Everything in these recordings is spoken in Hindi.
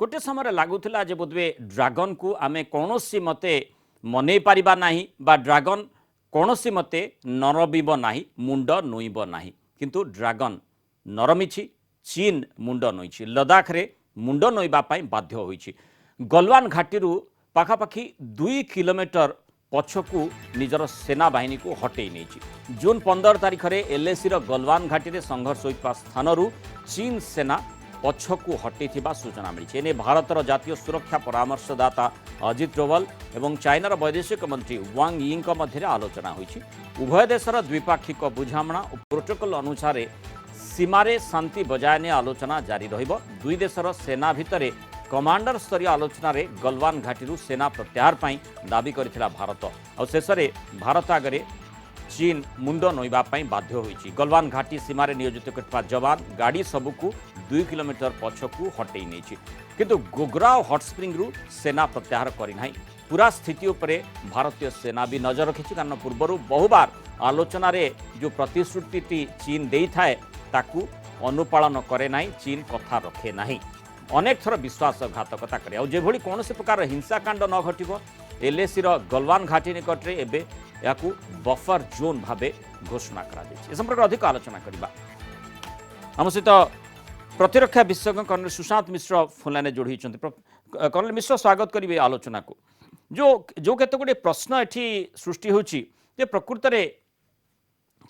गोटे समय लगुला बोधवे ड्रागन को आमे कौन सी मते मनई पारिबा नाही बा ड्रागन कौन सी मते नरबिब नाही मुंड नोइब नाही किंतु ड्रागन नरमिछि चीन मुंड नोइछि लद्दाख रे मुंड नोइबा पाई बाध्य होइछि। गलवान घाटी पाखापाखि 2 किलोमीटर पछकू निजर सेना बाहिनी को हटई नहीं। जून 15 तारिख में एलएसी गलवान घाटी में संघर्ष होता स्थान चीन सेना पछकू हटई सूचना मिली। एने भारतर जातीय सुरक्षा परामर्शदाता अजित डोवल और चाइनार वैदेशिक मंत्री वांग यी मध्य आलोचना होइछि। उभय देशर द्विपाक्षिक बुझामणा और प्रोटोकॉल अनुसार सीमारे शांति बजाय ने आलोचना जारी रहिबो। दुई देशर सेना भितरे कमांडर स्तरीय आलोचना रे गलवान घाटी सेना प्रत्याहार पाई दाबी करथिला भारत और शेष में भारत आगे चीन मुंड नोइबा पाई बाध्य होइछि। गलवान घाटी सीमारे नियोजित करथिबा जवान गाड़ी सबुकू 2 किलोमीटर पछकू हटई नहीं किंतु गोगरा और हॉट स्प्रिंग रु सेना प्रत्याहार करिनाही। पूरा स्थिति उपरे भारतीय सेना भी नजर रखिछि कारण पूर्वर बहुबार आलोचना रे जो प्रतिश्रुति चीन देई थाए ताकू अनुपालन करे नाही, चीन कथा रखे नाही, अनेक थर विश्वासघातकता करे और जेभली कौन से प्रकार हिंसाकांड न घटिबो एलएसी गलवान घाटी निकट में एबे याकू बफर जोन भावे घोषणा करा दैछि। ए संपर्क अधिक आलोचना करबा हम सहित प्रतिरक्षा विशेषज्ञ कर्नल सुशांत मिश्र फोनलाइन जोड़ी होइछन्ति। कर्नल मिश्र स्वागत करिवे आलोचना को। जो केते गुडे प्रश्न एठी सृष्टि होछि जे प्रकृत रे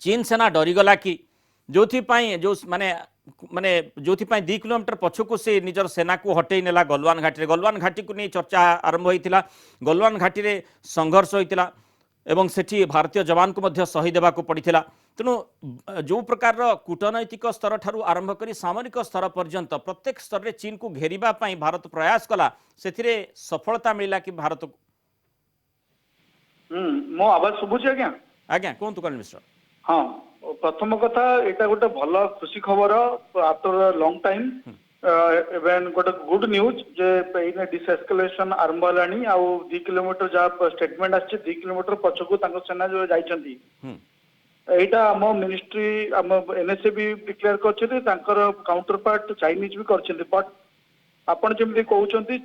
चीन सेना डरीगला कि जो माने माने जो 2 किलोमीटर पछकू से निजर सेना को हटई नेला गलवान घाटी को नहीं चर्चा आरंभ होइतिला। गलवान घाटी रे संघर्ष होइतिला एवं सेठी भारतीय जवान को मध्य शहीद देवा को पड़िथिला। तेणु जो प्रकार कूटनैतिक स्तर ठारू आरंभ करी सामरिक स्तर पर्यंत प्रत्येक स्तर रे चीन को घेरिबा पाई भारत प्रयास कला सेथिरे सफलता मिला कि भारत को? मो आवाज सुबुछि आज्ञा? आज्ञा कोंतु कर्नल मिश्र। हाँ, प्रथम कथा एटा गोटे भल खुशी खबर आफ्टर लॉन्ग टाइम इवेन गोटे गुड न्यूज जे इन डिसएस्केलेशन आरंभ हलानी आ 2 किलोमीटर जहाँ स्टेटमेंट आछि 2 किलोमीटर पछकू तांको सेना जो जाइछन्ती एटा हम मिनिस्ट्री हम एनएसए भी डिक्लेयर करछथि तांकर काउंटर पार्ट चाइनीज भी करछन्ती। बट आपण जेमति कहउछन्ती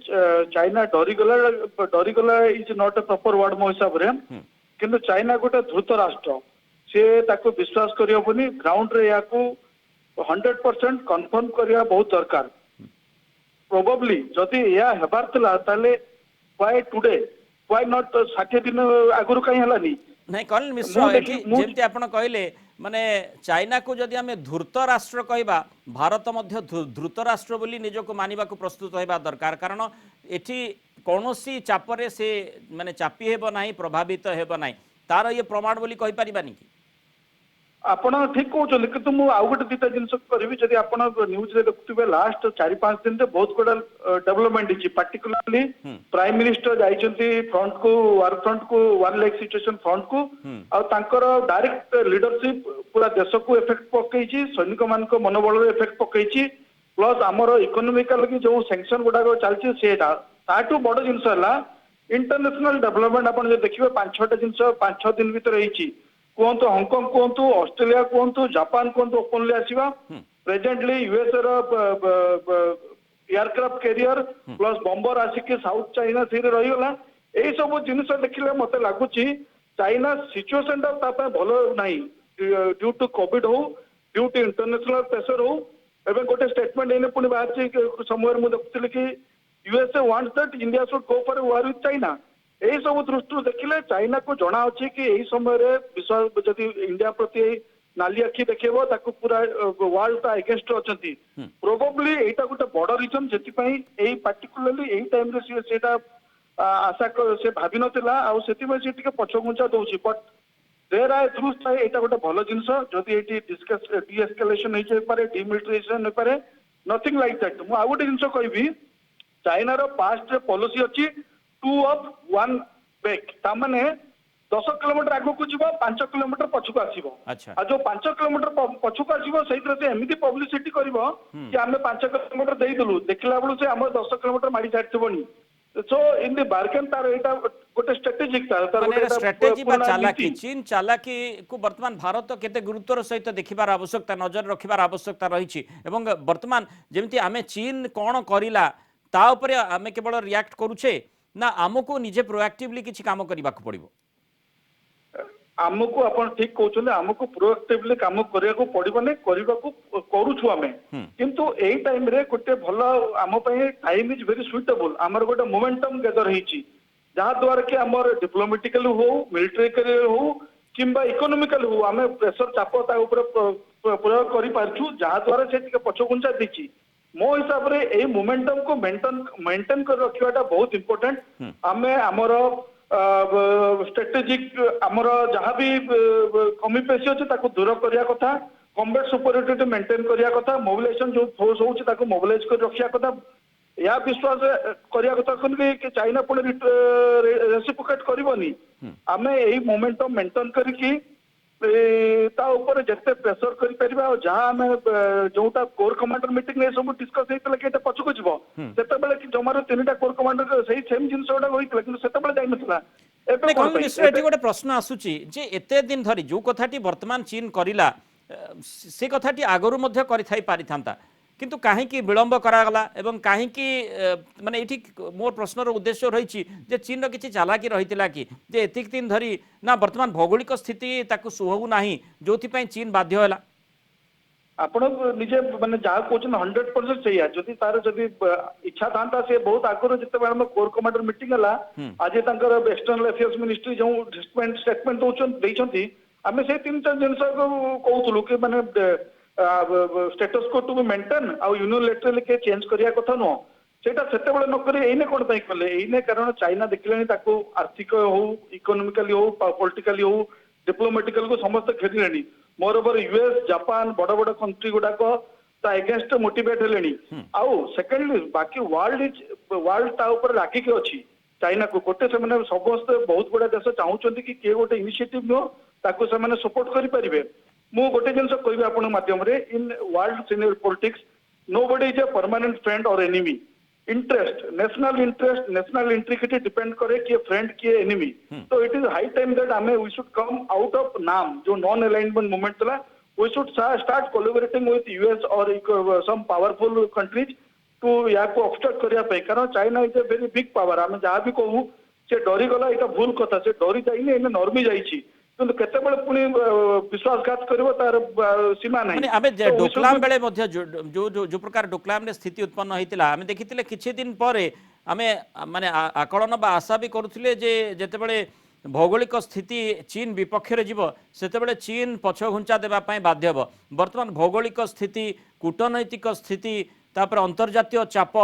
चाइना डरीगला is not a proper word मो हिसाब रे किंतु चाइना गोटे ध्रुत राष्ट्र से ताको विश्वास करियबनी ग्राउंड रे याकू 100% कन्फर्म करिया बहुत दरकार। प्रोबेबली जदि या हेबार तला ताले व्हाई टुडे व्हाई नॉट 60 दिन आगुरु काई हलानी नहीं कर्नल मिश्र एठी जेमति आपण कहले माने चाइना को जदि हमें धूर्त राष्ट्र कहबा भारत मध्य धूर्त राष्ट्र बोली निजको मानिबा को प्रस्तुत होइबा दरकार कारण एठी कोनोसी चापरे से माने चापी हेबो नाही प्रभावित हेबो नाही तार ये प्रमाण बोली कहि परिबानी कि? आपण ठीक कहउछन कि तुम आउ गोटे दिता जिंस करबी जदि आपण न्यूज रे देखुथिबे लास्ट 4-5 दिन रे बहुत गोडा डेवलपमेंट हिची पार्टिकुलरली प्राइम मिनिस्टर जाइछन्ती फ्रंट को वार फ्रंट को वन लेग सिचुएशन फ्रंट को आ तांकर डायरेक्ट लीडरशिप पूरा देश को इफेक्ट पकईची सैनिक मान को मनोबल रे इफेक्ट पकईची प्लस हमर इकोनॉमिकल की जो सैंक्शन गुडा चलची सेटा ताटू बड़ जिंस हला इंटरनेशनल डेवलपमेंट आपण जे देखिबे 5-6 जिंस 5-6 दिन भीतर रहिची कहतु हांगकांग कहतु ऑस्ट्रेलिया कहतु जापान कहतु ओपनली आसीबा प्रेजेंटली यूएस रो एयरक्राफ्ट कैरियर प्लस बॉम्बर आसिक साउथ चाइना सी रही गला एई सब जिनिस देखिले मते लागुची चाइना सिचुएशन ता भलो नाही ड्यू टू कोविड हो ड्यू टू इंटरनेशनल प्रेशर हो एवं गोटे स्टेटमेंट एने पुनी बाहर समय मु देखुतली कि USA wants that India should go for war with China. यही सब दृष्टि देखिले चाइना को जना अच्छी कि यही समय विश्वास जदि इंडिया प्रति नाली आखि देखो ताको पूरा वर्ल्ड अगेंस्ट अच्छी प्रोबेबली एटा गोटे बड़ रिजन जे पार्टिकुलरली यही टाइम रे सेटा आशा से भाभी नथिला आ सेति से टिके पछघुंचा दउची बट देयर आर दृष्ट एटा गोटे भलो जिंस जदि एटी डिस्कस डीएस्केलेशन हो पारे डिमिलिटाराइजेशन हो पारे नथिंग लाइक दैट। मु आ गोटे जिंस कहबी चाइना रो पास्ट रे पॉलिसी अछि 2 of 1 back तामने 10 किलोमीटर आगो को जीवो 5 किलोमीटर पछुको आसीबो। आ जो 5 किलोमीटर पछुको आसीबो सेइत्र से एमिति पब्लिसिटी करबो कि हमें 5 किलोमीटर देई दलु देखला बळु से हम 10 किलोमीटर मारी जाइतबनी सो इन द बार्गेन तार एटा गोटे स्ट्रेटेजिक तार गोटे स्ट्रेटेजी बा चालाकी चीन चालाकी को वर्तमान भारत केते गुरुत्वर सहित देखिबार आवश्यकता नजर रखिबार आवश्यकता रहिछि एवं वर्तमान जेमति आमे चीन कोन करिला ता उपरे आमे केवल रिएक्ट करूछे ना आमको निजे प्रोएक्टिवली किछि काम करबाक पड़िबो? आमको आपण ठीक कहउछन आमको प्रोएक्टिवली काम करियाको पड़िबने करबाको करूछु आमे किंतु एई टाइम रे गोटे भलो आम पई टाइम इज वेरी सुइटेबल हमर गोटे मोमेंटम गेदर हिची जहा द्वारा कि हमर डिप्लोमेटिकली हो मिलिटरी हो किंबा इकोनॉमिकली हो आमे प्रेशर चाप ता ऊपर प्रयोग करि पारछु जहा द्वारा से टिके पछगुंचा दिची मो हिसाब रे ए मोमेंटम को मेंटेन कर रखियाटा बहुत इंपोर्टेंट आमे हमर स्ट्रेटेजिक आमर जहाँ भी कमी पेशी अच्छे ताको दूर करिया कथा कॉम्बैट सुपरियरिटी मेंटेन करिया कथा मोबिलाइजेशन जो फोर्स होउची ताको मोबिलाइज कर रखिया कथा या विश्वास करिया कथा कि चाइना पुणी रेसिप्रोकेट करबनी आमे एई मोमेंटम मेंटेन करिकी ता ऊपर जते प्रेशर करि परिबा जहाँ आमे जोटा कोर कमांडर मीटिंग ने सब डिस्कस हेतला कि एटा पछको जिवो सेते बेले कि जमारो तीनटा कोर कमांडर सही सेम जिंस ओडा होइतला कि सेते बेले जाई नथला एटी गोटे प्रश्न आसुची जे एते दिन धरी जो कथाटी वर्तमान चीन करिला से कथाटी आगरु मध्य करिथाई पारिथांता किंतु काहेकि विलंब करागला एवं काहेकि माने एठी मोर प्रश्नर उद्देश्य रही जे चीन किछि चालाकी रहितिला कि जे एतिक दिन धरी ना वर्तमान भौगोलिक स्थिति ताकु सुहउ नाही जोथि पई चीन बाध्य होला आपण निजे माने जा कोचन 100% सही है जदि तार जदि इच्छा थांता से बहुत आगरो जते बेला हम कोर कमांडर मीटिंग हला आज तांकर एक्सटर्नल अफेयर्स मिनिस्ट्री जो स्टेटमेंट दोचन देइछंती हमें से तीन चार जिंस को कहउतलु कि माने status quo to be maintain आ यूनिलैटरली के चेंज करिया कथा नो सेटा सेते बेले न करे एने कोन पई कले एने कारण चाइना देखलेनी ताको आर्थिक हो इकोनॉमिकली हो पॉलिटिकली हो डिप्लोमेटिकल को समस्त घेरिलेनी मोरओवर यूएस जापान बड़ बड़ कंट्री गुडाक ता अगेंस्ट मोटिवेट हेलेनी आउ सेकेंडली बाकी वर्ल्ड ता ऊपर लागी के अछि चाइना को गोटे से माने समस्त बहुत बड़ा देश चाहउचंती कि के गोटे इनिशिएटिव नो ताको से माने सपोर्ट करि परिबे मु गोटे जिंस कहबी आपण माध्यम रे in world senior politics nobody is a permanent friend or enemy interest national integrity depend करे कि फ्रेंड कि एनिमी तो it is high time that आमे we should come out of NAM जो नॉन अलाइनमेंट मूवमेंट थला we should start collaborating with US or some powerful countries to या को ऑब्स्ट्रक्ट करिया पे कारण China is a very big power आमे जहां भी कहू से डरी गला एटा भूल कथा से डरी जाइने एने नॉर्मी जाईची किंतु केतेबेले पुनी विश्वासघात करबो तार सीमा नाही माने आबे डोकलाम बेले मध्य जो जो जो प्रकार डोकलाम ने स्थिति उत्पन्न होइतिला आमे देखितिले किछि दिन परे आमे माने आकलन बा आशा भी करूथिले जे जेतेबेले भौगोलिक स्थिति चीन विपक्ष रे जीव सेतेबेले चीन पछ घुंचा देबा पई बाध्य हबो वर्तमान भौगोलिक स्थिति कूटनैतिक स्थिति तापर अंतर्जातीय चाप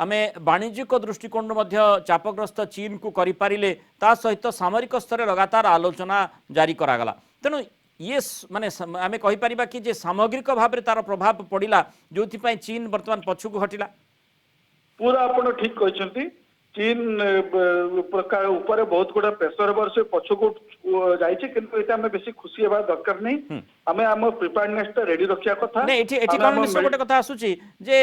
आमे वाणिज्यिक दृष्टिकोण मध्य चापग्रस्त चीन को करि पारिले ता सहित सामरिक स्तर लगातार आलोचना जारी करागला तेणु ये माने आमे कहि परिबा कि जे सामग्रिक भाव तार प्रभाव पड़िला जोथि पई चीन वर्तमान पछुक हटिला पूरा आपण ठीक कहचंती चीन प्रकार ऊपर बहुत गुडा प्रेशर वर्ष पछको जाइछि किंतु एटा हमें बेसी खुशी हेबा दरकार नै हमें हम प्रिपेयर्डनेस रेडी रखिया कथा नै एठी कोन निश्चय गोटे कथा आसुची जे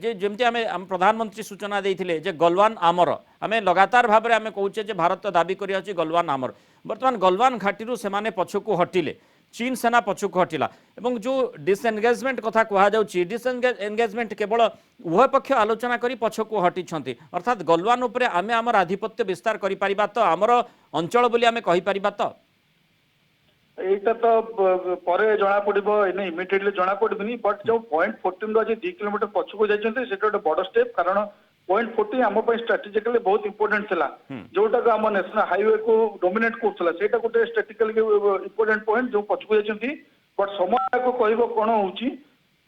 जे जेमति हम प्रधानमंत्री सूचना देइथिले जे गलवान आमर हमें लगातार भाव रे हमें कहूचे जे भारत दाबी करिया अछि गलवान आमर वर्तमान गलवान घाटी रु सेमाने पछको हटिले चीन सेना पछको हटिला एवं जो डिसएंगेजमेंट कथा कहा जाउची डिसएंगेजमेंट केवल उभय पक्ष आलोचना करी पछको हटि छंती अर्थात गलवान उपरे आमे हमर आधिपत्य विस्तार करि परिबा तो हमर अंचल बोली आमे कहि परिबा तो एटा तो परे जणा पड़िबो एने इमिडिएटली जणा पड़िबनी बट जो पॉइंट 14 आज 2 किलोमीटर पछको जाइछन्ते सेटा ଗୋଟେ बड़ स्टेप कारण पॉइंट 40 हम स्ट्रेटेजिकली बहुत इंपोर्टेंट थिला जोटा हम नेशनल हाईवे को डोमिनेट करथला सेटा गोटे स्ट्रेटेजिकली इंपोर्टेंट पॉइंट जो पछको जाइछन्ती बट समय को कहबो कोन होउची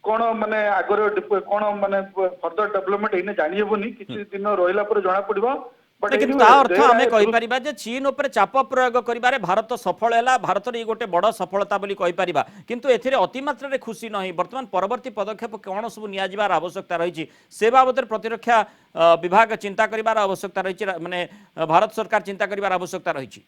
कोन माने आगर कोन माने फर्दर डेवलपमेंट एने जानि हेबोनी किछि दिन रहिला पर जणा पड़िबो लेकिन ता अर्थ आमे कहि परिबा जे चीन ऊपर चाप प्रयोग करिबारे भारत सफल हैला भारत रे गोटे बड़ सफलता बोली कहि परिबा किंतु एथिरे अतिमात्रा रे खुशी नहीं वर्तमान परवर्ती पदक्षेप कोन सब निया जिबार आवश्यकता रही से बाबत प्रतिरक्षा विभाग चिंता करिबार आवश्यकता रही माने भारत सरकार चिंता करिबार आवश्यकता रही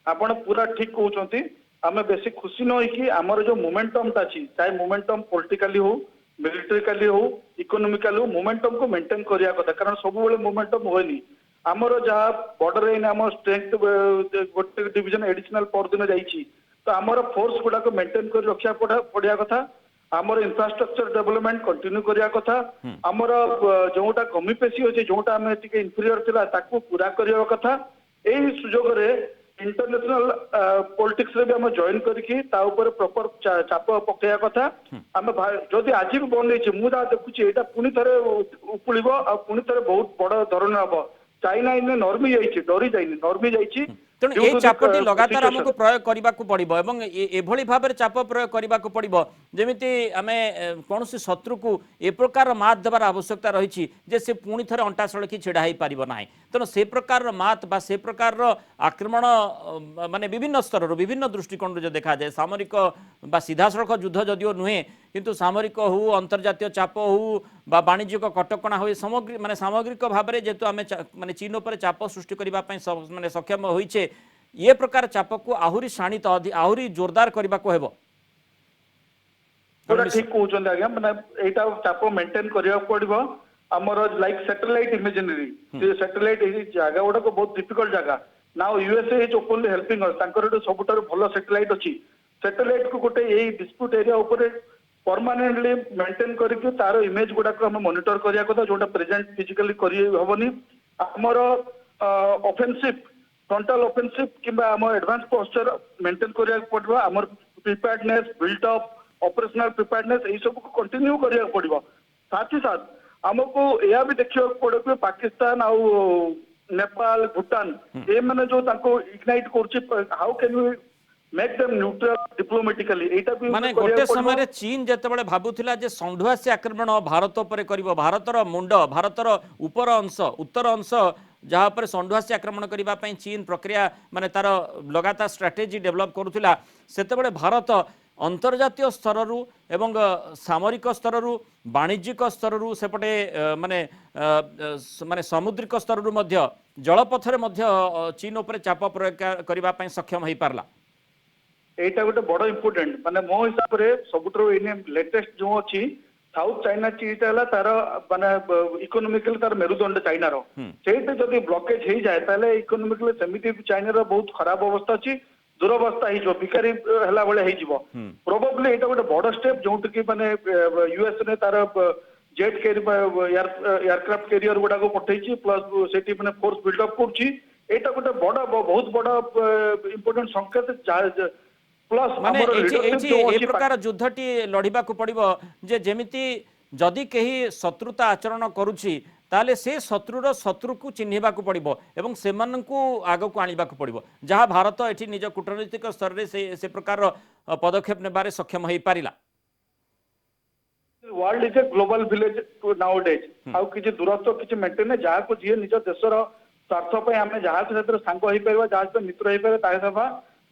आपण पूरा ठीक कहउचंती हमें बेसी खुशी नहीं कि हमर जो मोमेंटम ता छी चाहे मोमेंटम पॉलिटिकली हो मिलिटरिकली हो इकोनॉमिकली हो मोमेंटम को मेंटेन करिया कथा कारण सब बेले मोमेंटम होइनी आमर जहाँ बॉर्डर रे आम स्ट्रेंथ गोटे डिवीजन एडिशनल पर दिन जाइछि तो आमर फोर्स गुडा को मेंटेन कर रखा पड़िया कथा आमर इंफ्रास्ट्रक्चर डेवलपमेंट कंटिन्यू करिया कथा आमर जोटा कमी पेशी अछि जोटा हमें टिके इंफीरियर थिला ताकू पूरा करिया कथा एही सुजोग रे इंटरनेशनल पॉलिटिक्स रे भी हम जॉइन करके ता ऊपर प्रॉपर चाप पकेया कथा हम जदि आज भी बंद होइछि मु जा देखुछि एटा पुनी थरे उपुलिबो आ पुनी थरे बहुत बड़ धरण हबो चाइना इने नॉर्मी जाइछि डरी जाइनि नॉर्मी जाइछि तेणु ये चापटी लगातार आमको प्रयोग करने को पड़ो और एभली भाव में चाप प्रयोग करने को पड़ो जमीती आम कौन शत्रु को ए प्रकार मात देवार आवश्यकता रही जे से पुणी थे अंटा सड़की छिड़ा हो पार ना तेणु से प्रकार मात बा से प्रकार आक्रमण माने विभिन्न स्तर विभिन्न दृष्टिकोण जो देखा जाए सामरिक बा सीधा सड़क युद्ध जदिओ नुहे किंतु सामरिक हो अंतर्जातीय चाप हो बा वाणिज्यिक कटकणा हो सामग्री माने सामग्रिक भाव में जेहेतु आम माने चीन उपर चाप सृष्टि करने माने सक्षम होइछे ये प्रकार चाप को आहुरी शाणित आहुरी जोरदार करने को हेबो ठीक कहउछन आज्ञा माने एटा चाप मेंटेन करिया पड़िबो हमर लाइक सैटेलाइट इमेजिनरी से सैटेलाइट ए जागा गुडा को बहुत डिफिकल्ट जागा now USA is openly helping us तांकर सबुठार भलो सैटेलाइट अछि सैटेलाइट को गोटे एई डिस्प्यूट एरिया ऊपर परमानेंटली मेंटेन करके तार इमेज गुडा को हम मॉनिटर करिया कथा जोटा प्रेजेंट फिजिकली करि हबनी हमर ऑफेंसिव फ्रंटल ऑफेंसिव किंबा हम एडवांस पोस्चर मेंटेन करिया पड़बो हमर preparedness built up operational preparedness ए सब को कंटिन्यू करिया पड़बो साथ ही साथ हमको यह भी देखियो पड़े कि पाकिस्तान आउ नेपाल भूटान ए माने जो ताको इग्नाइट करछि how can we make them neutral diplomatically एटा भी माने गोटे समय चीन जेतेबेले भाबुथिला जे संढुआसी आक्रमण भारत पर करिवो भारतर मुंड भारतर ऊपर अंश उत्तर अंश जहाँ पर संढुआसी आक्रमण करने चीन प्रक्रिया माने तार लगातार स्ट्राटेजी डेभलप करुला सेतेबेले भारत अंतर्जातीय स्तर एवं सामरिक स्तर वाणिज्यिक स्तर सेपटे माने माने समुद्रिक स्तर जलपथर चीन उपर चाप प्रयोग करने सक्षम हो पारला एटा गोटे बड़ इम्पोर्टेंट माने मो हिसाब रे सबुठरो इने लेटेस्ट जो अछि साउथ चाइना चीटा है तार माने इकोनॉमिकली तार मेरुदंड चाइना रो सेते जदी ब्लॉकेज हे जाय ताले इकोनॉमिकली समिति चाइना रो बहुत खराब अवस्था अछि दुरवस्था ही जो भिखारी हला बळे हे जिवो प्रोबेबली एटा गोटे बड़ स्टेप जोंट कि माने यूएस ने तार जेट कैरियर एयरक्राफ्ट कैरियर गुडा को पठैछि प्लस सेटी माने फोर्स बिल्ड अप करछि एटा गोटे बड़ बहुत बड़ इंपोर्टेंट संकेत प्लस माने ए प्रकार युद्धटी लड़िबा को पड़िबो जे जेमिति जदि केही शत्रुता आचरण करुछि ताले से शत्रुर शत्रु को चिन्हिबा को पड़िबो एवं सेमानकु आगो को आनिबा को पड़िबो जहाँ भारत एठी निज कूटनीतिक स्तर रे से प्रकार पदक्षेप नेबारे सक्षम होई पारिला world is a global village nowadays आउ किछि दूरत्व किछि मेंटेन जहाँ को जी निज देशर स्वार्थ पे आमे जहाँ से सांग होई परबा जहाँ से मित्र होई परबा ताहे सभा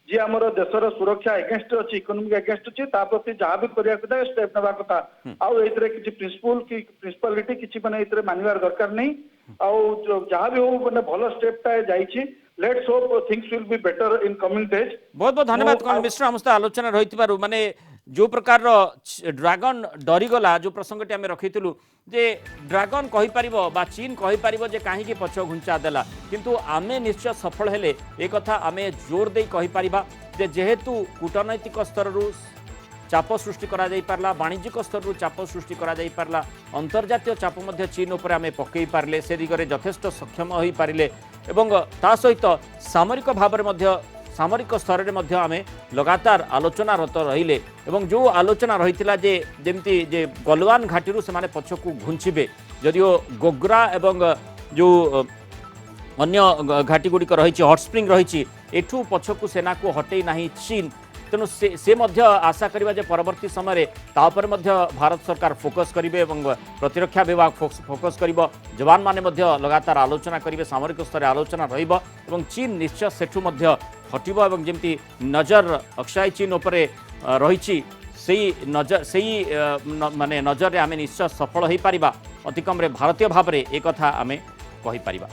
जी आमर देशर सुरक्षा एगेंस्ट अच्छी इकोनॉमिक एगेंस्ट अच्छी प्रति जहाँ भी करा स्टेप नेबा कथा आउ एतरे किछि प्रिंसिपल की प्रिंसिपालिटी किछि माने एतरे मानिबार दरकार नहीं आउ जहाँ भी हो माने भलो स्टेप ता जाइछि let's hope things will be better in coming days बहुत बहुत धन्यवाद कौन मिश्र हमस्त आलोचना रही माने जो प्रकार ड्रैगन डरीगला जो प्रसंगटी आम रखीलु जे ड्रैगन कहि परिबो बा चीन कहि परिबो जे काहे पछ घुंचा देला किंतु आमे निश्चय सफल हेले ए कथा आमे जोर दे कहि परिबा जे जेहेतु कूटनैतिक स्तर चाप सृष्टि करा जाई पारला वाणिज्यिक स्तर चाप सृष्टि करा जाई पारला अंतर्जातीय चाप मध्य चीन उपर आमे पकई पारले से दिगरे यथेष्ट सक्षम होई पारिले एवं ता सहित सामरिक भाव में सामरिक स्तर में आमे लगातार आलोचनारत रहिले एवं जो आलोचना रही जे जमती जे गलवान घाटी से माने पछकू घुंचबे जदिओ गोग्रा एवं जो अन्य घाटी गुड़िक रही हॉट स्प्रिंग रही एठू पछकू सेना को हटई नहीं चीन तेणु से मध्य आशा करिबा जे परवर्ती समय तापर मध्य भारत सरकार फोकस करिवे एवं प्रतिरक्षा विभाग फोकस करिबो जवान माने मध्य लगातार आलोचना करिवे सामरिक स्तर आलोचना रहिबो एवं चीन निश्चय सेठू मध्य हटिबो एवं जेमती नजर अक्षय चीन उपरे रहिछि सेही नजर सेही माने नजर रे आमे निश्चय सफल होई परिबा अतिकम रे भारतीय भाव रे एक कथा आमे कहि परिबा।